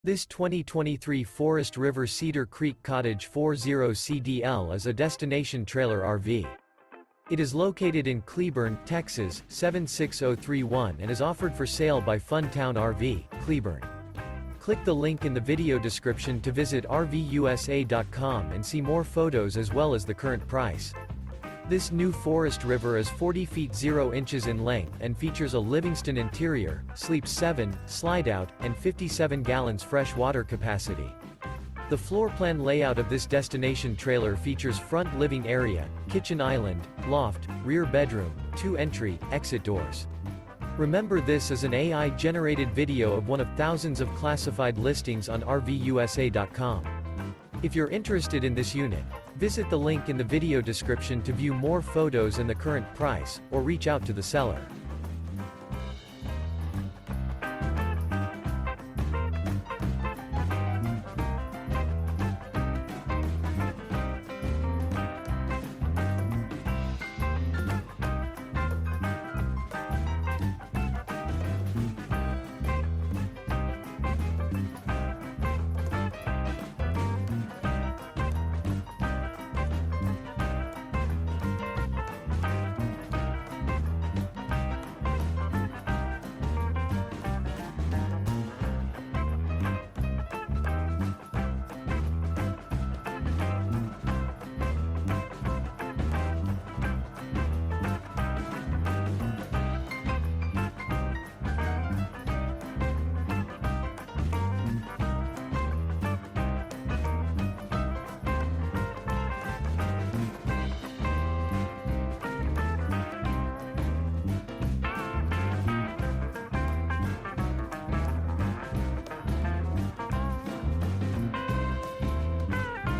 This 2023 Forest River Cedar Creek Cottage 40CDL is a destination trailer RV. It is located in Cleburne, Texas, 76031 and is offered for sale by Funtown RV, Cleburne. Click the link in the video description to visit RVUSA.com and see more photos as well as the current price. This new Forest River is 40 feet 0 inches in length and features a Livingston interior, sleeps 7, Slideout, and 57 gallons fresh water capacity. The floor plan layout of this destination trailer features front living area, kitchen island, loft, rear bedroom, 2 entry, exit doors. Remember, this is an AI-generated video of one of thousands of classified listings on RVUSA.com. If you're interested in this unit, visit the link in the video description to view more photos and the current price, or reach out to the seller.